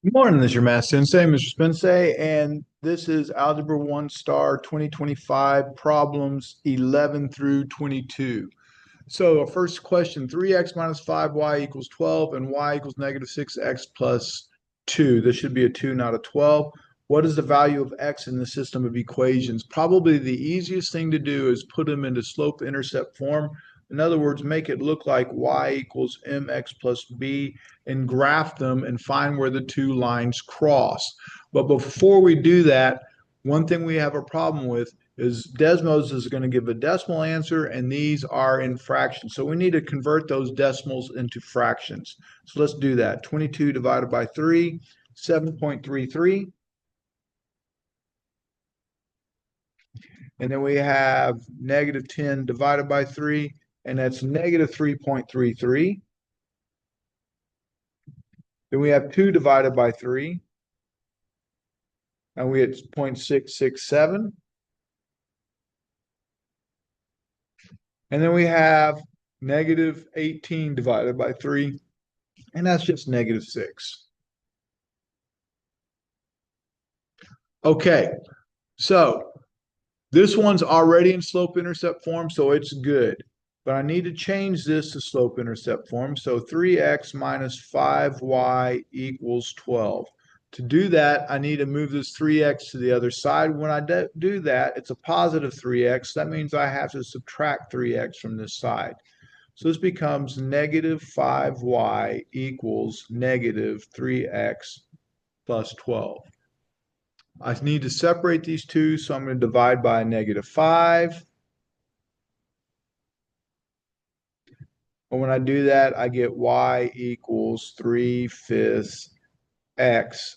Good morning, this is your math sensei, Mr. Spensei, and this is Algebra 1 Star 2025 problems 11 through 22. So our first question, 3x minus 5y equals 12 and y equals negative 6x plus 2. This should be a 2, not a 12. What is the value of x in the system of equations? Probably the easiest thing to do is put them into slope-intercept form. In other words, make it look like y equals mx plus b and graph them and find where the two lines cross. But before we do that, one thing we have a problem with is Desmos is going to give a decimal answer, and these are in fractions. So we need to convert those decimals into fractions. So let's do that. 22 divided by 3, 7.33. And then we have negative 10 divided by 3, and that's negative 3.33. Then we have 2 divided by 3, and we get 0.667. And then we have negative 18 divided by 3, and that's just negative 6. Okay, so this one's already in slope-intercept form, so it's good. But I need to change this to slope-intercept form. So 3x minus 5y equals 12. To do that, I need to move this 3x to the other side. When I do that, it's a positive 3x. That means I have to subtract 3x from this side. So this becomes negative 5y equals negative 3x plus 12. I need to separate these two, so I'm going to divide by negative 5. And when I do that, I get y equals 3/5 x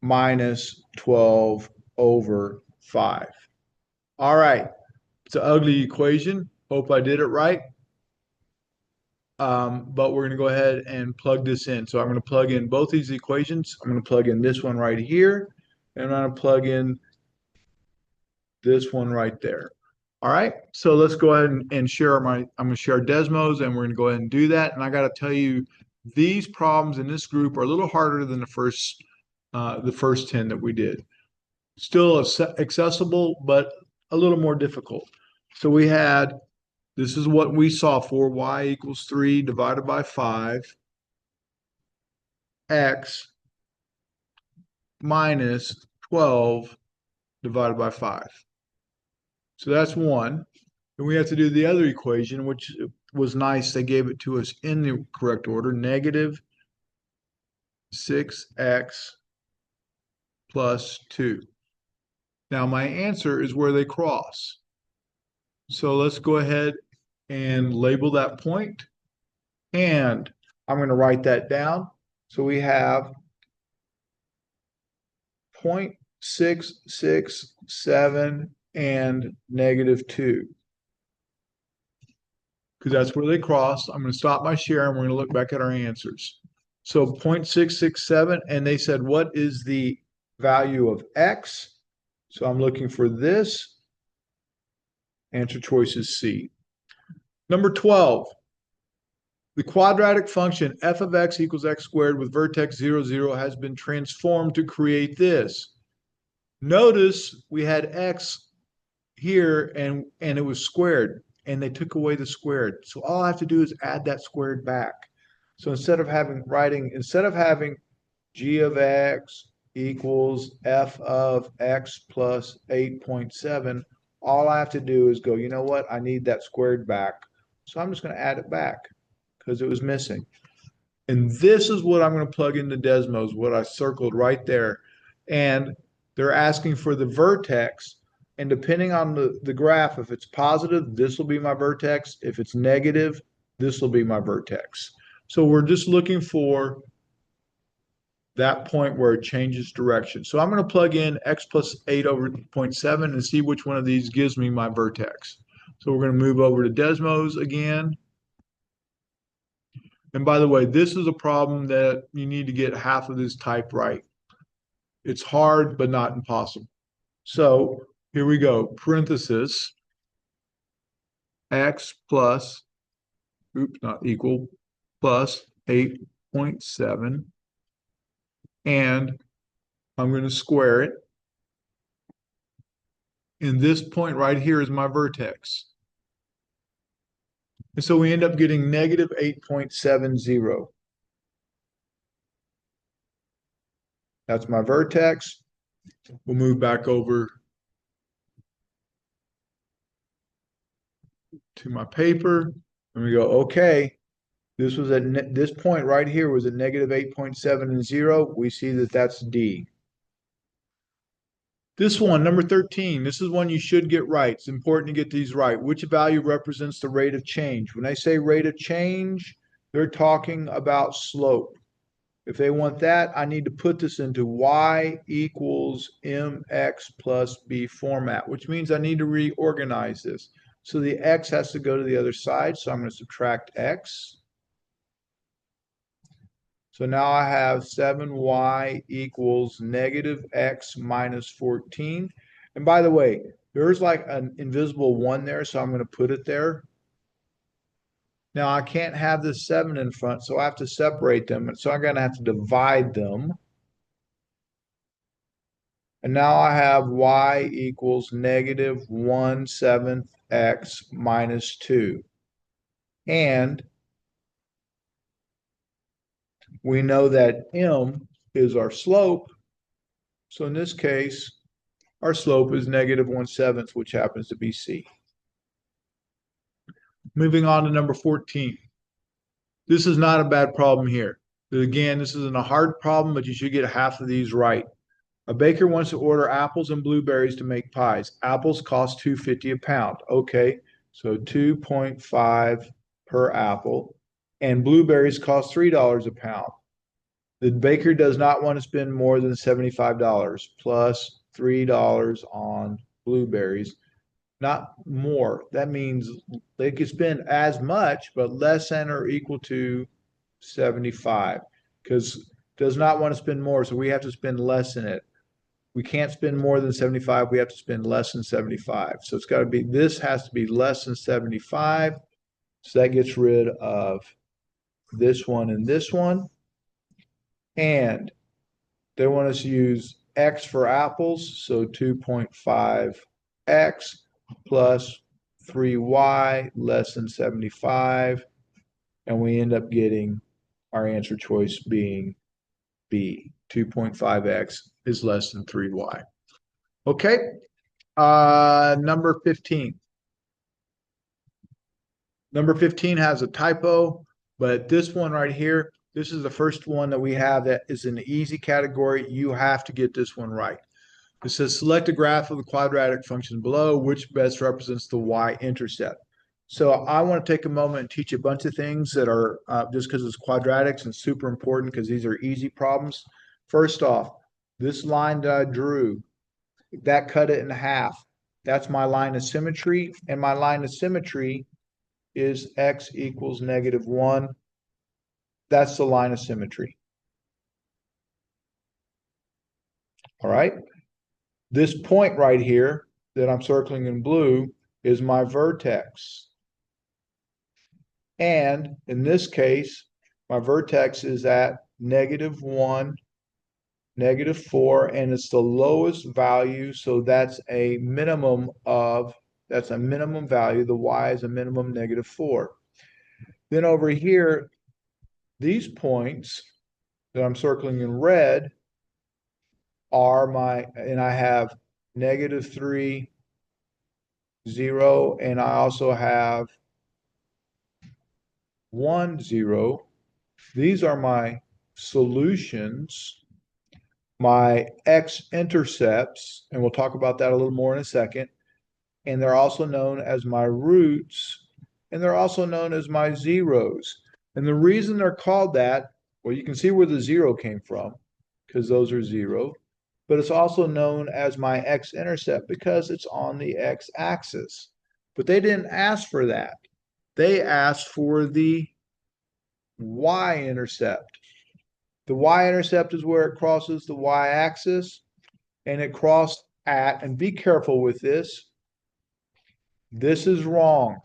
minus 12 over 5. All right, it's an ugly equation. Hope I did it right. But we're going to go ahead and plug this in. So I'm going to plug in both these equations. I'm going to plug in this one right here, and I'm going to plug in this one right there. All right, so let's go ahead and share I'm going to share Desmos, and we're going to go ahead and do that. And I got to tell you, these problems in this group are a little harder than the first 10 that we did. Still accessible, but a little more difficult. So we had, this is what we saw for y equals 3 divided by 5, x minus 12 divided by 5. So that's one. And we have to do the other equation, which was nice. They gave it to us in the correct order, negative 6x plus 2. Now my answer is where they cross. So let's go ahead and label that point. And I'm going to write that down. So we have 0.667 and negative 2. Because that's where they cross. I'm going to stop my share and we're going to look back at our answers. So 0.667, and they said, what is the value of x? So I'm looking for this. Answer choice is C. Number 12, the quadratic function f of x equals x squared with vertex 0, 0 has been transformed to create this. Notice we had x here and it was squared, and they took away the squared. So all I have to do is add that squared back. So instead of having g of x equals f of x plus 8.7, all I have to do is go, you know what? I need that squared back. So I'm just going to add it back because it was missing. And this is what I'm going to plug into Desmos, what I circled right there. And they're asking for the vertex. And depending on the graph, if it's positive, this will be my vertex. If it's negative, this will be my vertex. So we're just looking for that point where it changes direction. So I'm going to plug in x plus 8 over 0.7 and see which one of these gives me my vertex. So we're going to move over to Desmos again. And by the way, this is a problem that you need to get half of this type right. It's hard, but not impossible. So here we go, parenthesis, x plus, oops, not equal, plus 8.7 and I'm going to square it. And this point right here is my vertex. And so we end up getting negative 8.70. That's my vertex. We'll move back over to my paper and we go, okay, this was at this point right here was a negative 8.70. We see that that's D. This one, number 13, this is one you should get right. It's important to get these right. Which value represents the rate of change? When I say rate of change, they're talking about slope. If they want that, I need to put this into y equals mx plus b format, which means I need to reorganize this. So the x has to go to the other side, so I'm going to subtract x. So now I have 7y equals negative x minus 14. And by the way, there's like an invisible 1 there, so I'm going to put it there. Now I can't have this 7 in front, so I have to separate them. And so I'm going to have to divide them. And now I have y equals negative 1/7 x minus 2. And we know that m is our slope. So in this case, our slope is negative 1/7, which happens to be C. Moving on to number 14. This is not a bad problem here. Again, this isn't a hard problem, but you should get half of these right. A baker wants to order apples and blueberries to make pies. Apples cost $2.50 a pound. Okay, so 2.5 per apple. And blueberries cost $3 a pound. The baker does not want to spend more than $75 plus $3 on blueberries, not more. That means they could spend as much, but less than or equal to 75, because does not want to spend more, so we have to spend less than it. We can't spend more than 75. We have to spend less than 75. So it's got to be, this has to be less than 75. So that gets rid of this one and this one. And they want us to use x for apples. So 2.5x plus 3y less than 75. And we end up getting our answer choice being B. 2.5x is less than 3y. Okay. Number 15. Number 15 has a typo, but this one right here, this is the first one that we have that is in the easy category. You have to get this one right. It says select a graph of the quadratic function below, which best represents the y-intercept. So I want to take a moment and teach a bunch of things that are just because it's quadratics and super important because these are easy problems. First off, this line that I drew, that cut it in half. That's my line of symmetry, and my line of symmetry is x equals negative 1. That's the line of symmetry. All right. This point right here that I'm circling in blue is my vertex. And in this case, my vertex is at negative 1, negative 4, and it's the lowest value. So that's a minimum value. The y is a minimum negative 4. Then over here, these points that I'm circling in red are and I have negative 3, 0, and I also have 1, 0. These are my solutions, my x-intercepts, and we'll talk about that a little more in a second. And they're also known as my roots, and they're also known as my zeros. And the reason they're called that, well, you can see where the 0 came from, because those are 0. But it's also known as my x-intercept because it's on the x-axis. But they didn't ask for that. They asked for the y-intercept. The y-intercept is where it crosses the y-axis, and it crossed at, and be careful with this. This is wrong.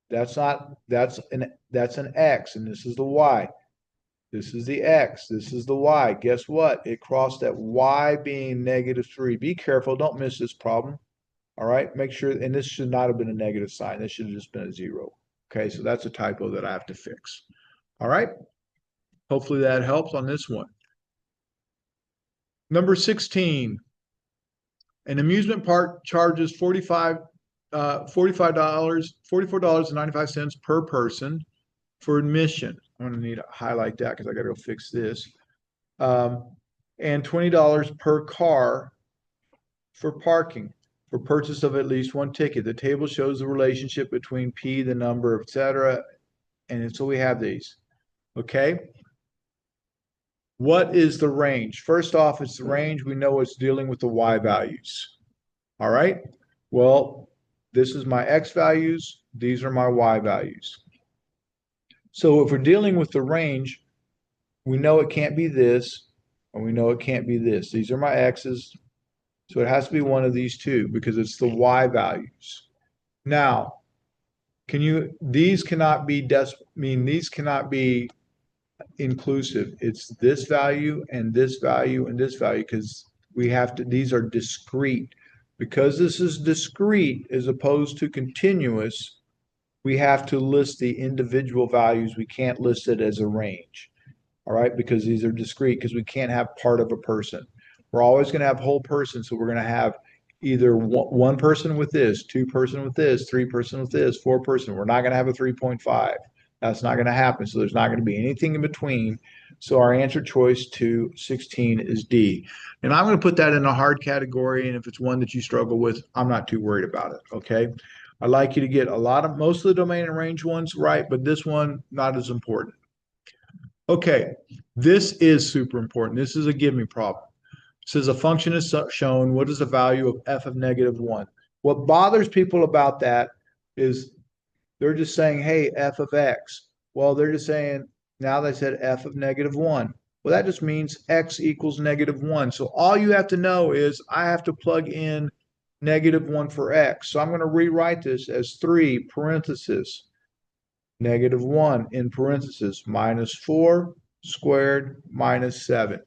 That's an x, and this is the y. This is the X. This is the Y. Guess what? It crossed at Y being -3. Be careful. Don't miss this problem. All right. Make sure, and this should not have been a negative sign. This should have just been a 0. Okay. So that's a typo that I have to fix. All right. Hopefully that helps on this one. Number 16. An amusement park charges $44.95 per person for admission. I'm going to need to highlight that because I got to go fix this. And $20 per car for parking for purchase of at least one ticket. The table shows the relationship between P, the number, etc. And so we have these. Okay. What is the range? First off, it's the range. We know it's dealing with the Y values. All right. Well, this is my X values. These are my Y values. So if we're dealing with the range, we know it can't be this, and we know it can't be this. These are my X's. So it has to be one of these two because it's the Y values. Now, these cannot be these cannot be inclusive. It's this value and this value and this value because these are discrete. Because this is discrete as opposed to continuous, we have to list the individual values. We can't list it as a range. All right, because these are discrete because we can't have part of a person. We're always going to have whole person. So we're going to have either one person with this, two person with this, three person with this, four person. We're not going to have a 3.5. That's not going to happen. So there's not going to be anything in between. So our answer choice to 16 is D. And I'm going to put that in a hard category. And if it's one that you struggle with, I'm not too worried about it. Okay. I'd like you to get most of the domain and range ones right, but this one, not as important. Okay, this is super important. This is a give me problem. It says a function is shown. What is the value of f of -1? What bothers people about that is they're just saying, hey, f of x. Well, they're just saying, now they said f of -1. Well, that just means x equals -1. So all you have to know is I have to plug in -1 for x. So I'm going to rewrite this as 3 parentheses -1 in parentheses -4 squared -7.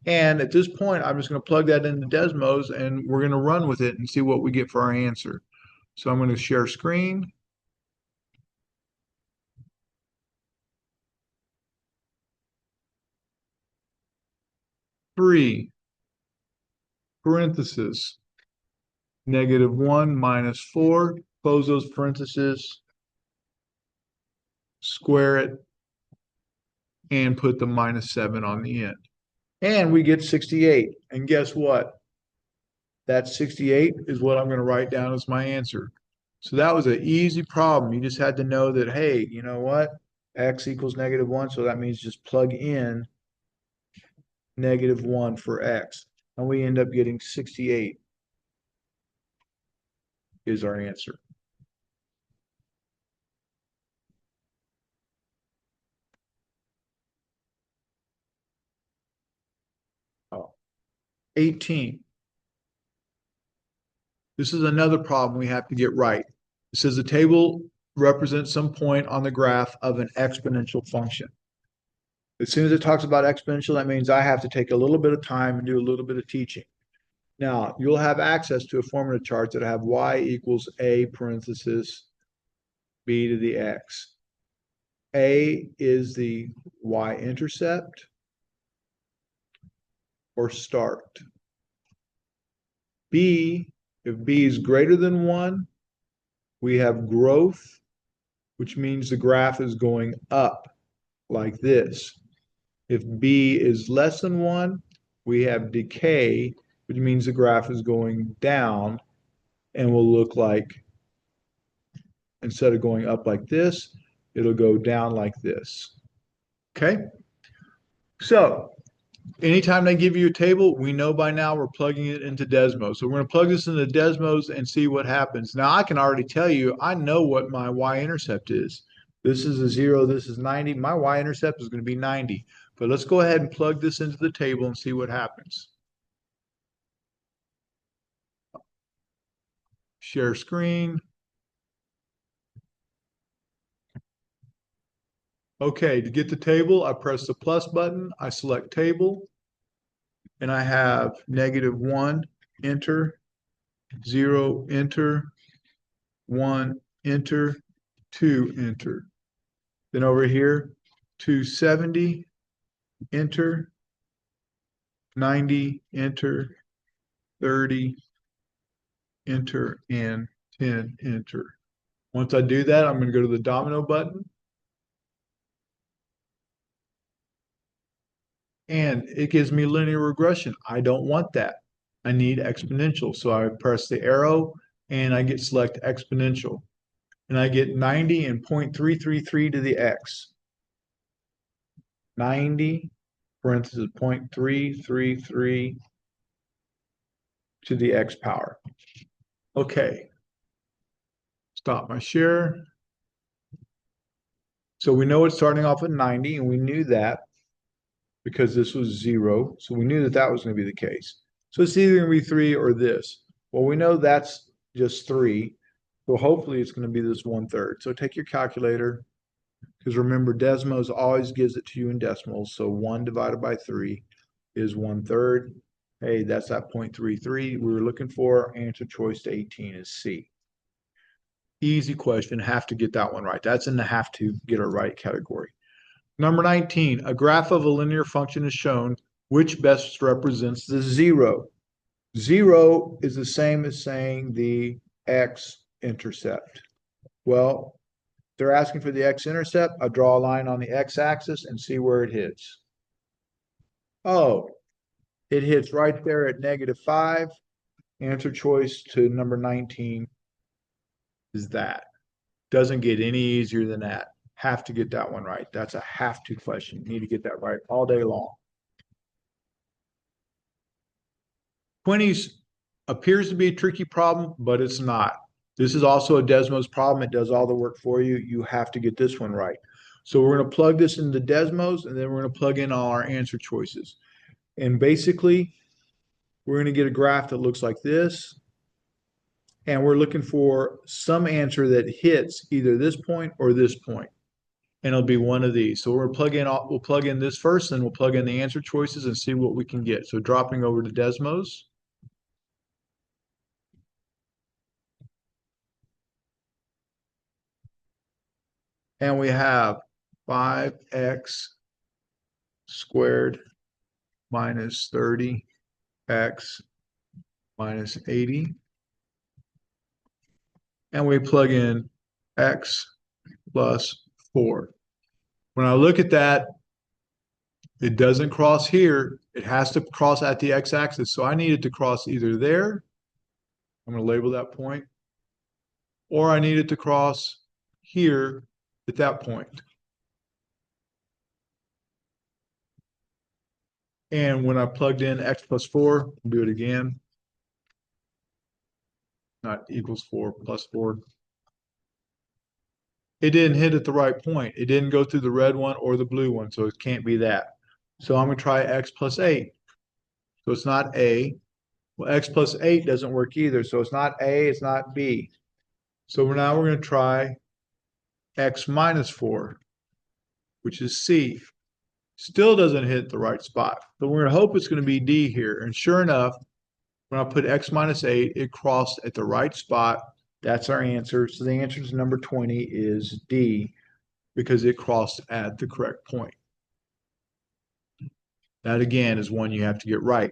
And at this point, I'm just going to plug that into Desmos and we're going to run with it and see what we get for our answer. So I'm going to share screen. Three parentheses -1 -4. Close those parentheses, square it, and put the -7 on the end. And we get 68. And guess what? That 68 is what I'm going to write down as my answer. So that was an easy problem. You just had to know that, hey, you know what? X equals -1. So that means just plug in -1 for X. And we end up getting 68 is our answer. Oh. 18. This is another problem we have to get right. It says the table represents some point on the graph of an exponential function. As soon as it talks about exponential, that means I have to take a little bit of time and do a little bit of teaching. Now, you'll have access to a formula chart that have y equals a parenthesis b to the x. A is the y-intercept or start. B, if b is greater than 1, we have growth, which means the graph is going up like this. If b is less than 1, we have decay, which means the graph is going down and will look like, instead of going up like this, it'll go down like this. Okay? So anytime they give you a table, we know by now we're plugging it into Desmos. So we're going to plug this into Desmos and see what happens. Now I can already tell you, I know what my y-intercept is. This is a 0, this is 90. My y-intercept is going to be 90. But let's go ahead and plug this into the table and see what happens. Share screen. Okay, to get the table, I press the plus button, I select table, and I have -1, enter, 0, enter, 1, enter, 2, enter. Then over here, 270, enter, 90, enter, 30, enter, and 10, enter. Once I do that, I'm going to go to the domino button, and it gives me linear regression. I don't want that. I need exponential. So I press the arrow and I get select exponential. And I get 90 and 0.333 to the x. 90, parenthesis, 0.333 to the x power. Okay, stop my share. So we know it's starting off at 90, and we knew that because this was 0. So we knew that that was going to be the case. So it's either going to be 3 or this. Well, we know that's just 3. So hopefully it's going to be this 1/3. So take your calculator, because remember, Desmos always gives it to you in decimals. So 1 divided by 3 is 1/3. Hey, that's that 0.33 we were looking for. Answer choice to 18 is C. Easy question. Have to get that one right. That's in the have to get it right category. Number 19, a graph of a linear function is shown which best represents the 0. 0 is the same as saying the x-intercept. Well, they're asking for the x-intercept. I draw a line on the x-axis and see where it hits. Oh, it hits right there at -5. Answer choice to number 19 is that. Doesn't get any easier than that. Have to get that one right. That's a have to question. You need to get that right all day long. 20s appears to be a tricky problem, but it's not. This is also a Desmos problem. It does all the work for you. You have to get this one right. So we're going to plug this into Desmos, and then we're going to plug in all our answer choices. And basically, we're going to get a graph that looks like this. And we're looking for some answer that hits either this point or this point. And it'll be one of these. So we'll plug in this first, and we'll plug in the answer choices and see what we can get. So dropping over to Desmos. And we have 5x squared minus 30x minus 80. And we plug in x plus 4. When I look at that, it doesn't cross here. It has to cross at the x-axis. So I need it to cross either there. I'm going to label that point. Or I need it to cross here at that point. And when I plugged in x plus 4, I'll do it again. Not equals 4 plus 4. It didn't hit at the right point. It didn't go through the red one or the blue one, so it can't be that. So I'm going to try x plus 8. So it's not A. Well, x plus 8 doesn't work either. So it's not A, it's not B. So now we're going to try x minus 4, which is C. Still doesn't hit the right spot. But we're going to hope it's going to be D here. And sure enough, when I put x minus 8, it crossed at the right spot. That's our answer. So the answer to number 20 is D, because it crossed at the correct point. That again is one you have to get right.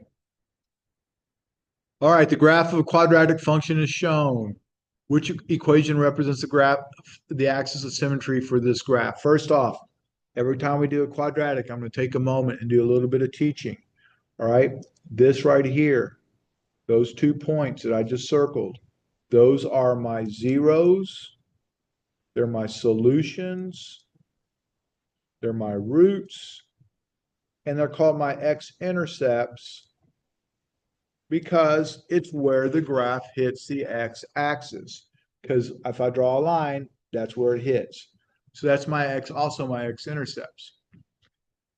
All right, the graph of a quadratic function is shown. Which equation represents the graph, the axis of symmetry for this graph? First off, every time we do a quadratic, I'm going to take a moment and do a little bit of teaching. All right, this right here, those 2 points that I just circled, those are my zeros. They're my solutions. They're my roots. And they're called my x-intercepts because it's where the graph hits the x-axis. Because if I draw a line, that's where it hits. So that's my x, also my x-intercepts.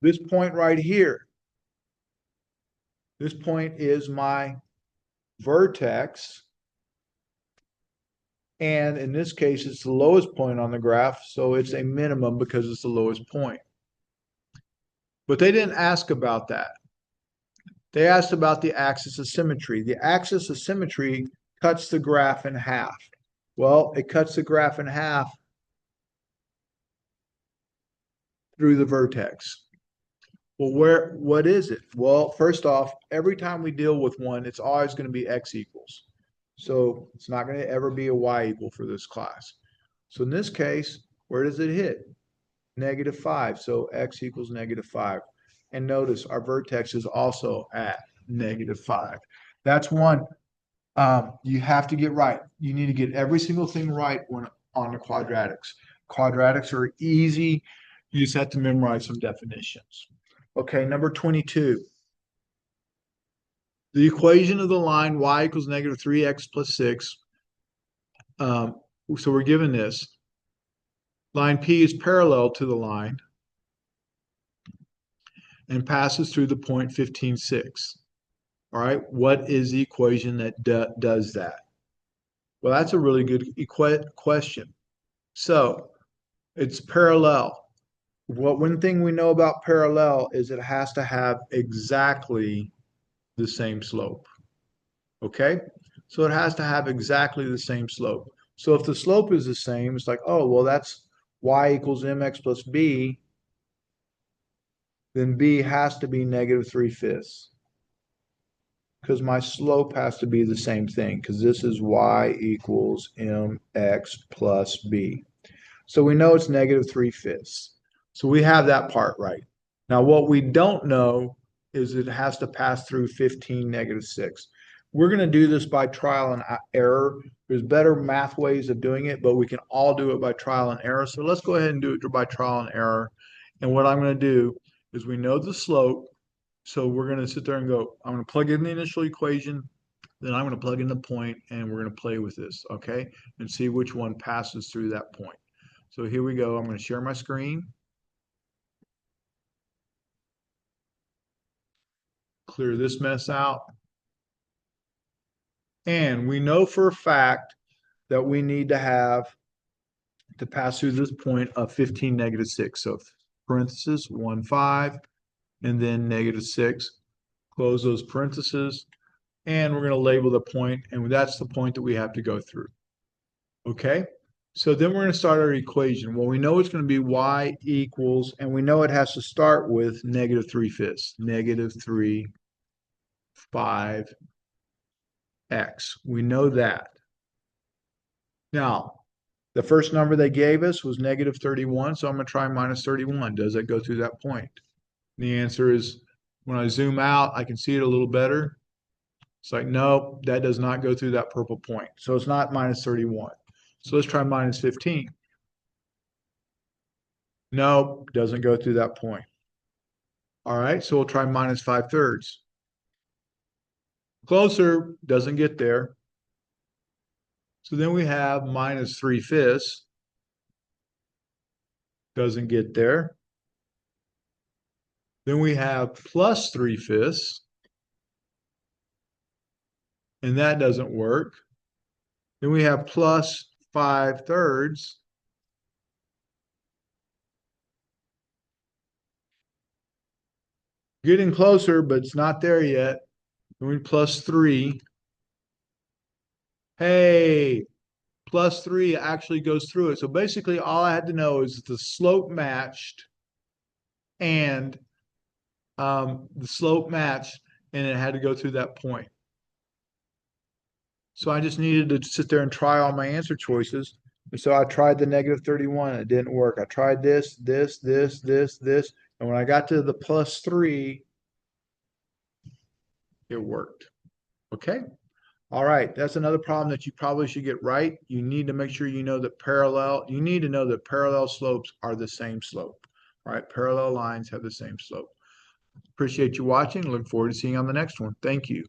This point right here, this point is my vertex. And in this case, it's the lowest point on the graph, so it's a minimum because it's the lowest point. But they didn't ask about that. They asked about the axis of symmetry. The axis of symmetry cuts the graph in half. Well, it cuts the graph in half through the vertex. Well, what is it? Well, first off, every time we deal with one, it's always going to be x equals. So it's not going to ever be a y equal for this class. So in this case, where does it hit? -5. So x equals -5. And notice our vertex is also at -5. That's one you have to get right. You need to get every single thing right when on the quadratics. Quadratics are easy. You just have to memorize some definitions. Okay, number 22. The equation of the line y equals -3x plus 6. So we're given this. Line P is parallel to the line and passes through the point 15, 6. All right, what is the equation that does that? Well, that's a really good question. So it's parallel. One thing we know about parallel is it has to have exactly the same slope. Okay? So it has to have exactly the same slope. So if the slope is the same, it's like, oh, well, that's y equals mx plus b, then b has to be -3/5 because my slope has to be the same thing because this is y equals mx plus b. So we know it's -3/5. So we have that part right. Now, what we don't know is it has to pass through 15, -6. We're going to do this by trial and error. There's better math ways of doing it, but we can all do it by trial and error. So let's go ahead and do it by trial and error. And what I'm going to do is we know the slope. So we're going to sit there and go, I'm going to plug in the initial equation, then I'm going to plug in the point, and we're going to play with this, okay? And see which one passes through that point. So here we go. I'm going to share my screen. Clear this mess out. And we know for a fact that we need to have to pass through this point of 15, -6. So parentheses, 1, 5, and then -6. Close those parentheses. And we're going to label the point, and that's the point that we have to go through. Okay? So then we're going to start our equation. Well, we know it's going to be y equals, and we know it has to start with -3/5. -3, 5, x. We know that. Now, the first number they gave us was -31, so I'm going to try -31. Does that go through that point? And the answer is, when I zoom out, I can see it a little better. It's like, no, that does not go through that purple point. So it's not -31. So let's try -15. No, doesn't go through that point. All right, so we'll try -5/3. Closer, doesn't get there. So then we have -3/5. Doesn't get there. Then we have +3/5. And that doesn't work. Then we have +5/3. Getting closer, but it's not there yet. Then we +3. Hey, +3 actually goes through it. So basically all I had to know is that the slope matched and and it had to go through that point. So I just needed to sit there and try all my answer choices. And so I tried the -31. It didn't work. I tried this, this, this, this, this. And when I got to the +3, it worked. Okay. All right. That's another problem that you probably should get right. You need to make sure you know that you need to know that parallel slopes are the same slope. All right. Parallel lines have the same slope. Appreciate you watching. Look forward to seeing you on the next one. Thank you.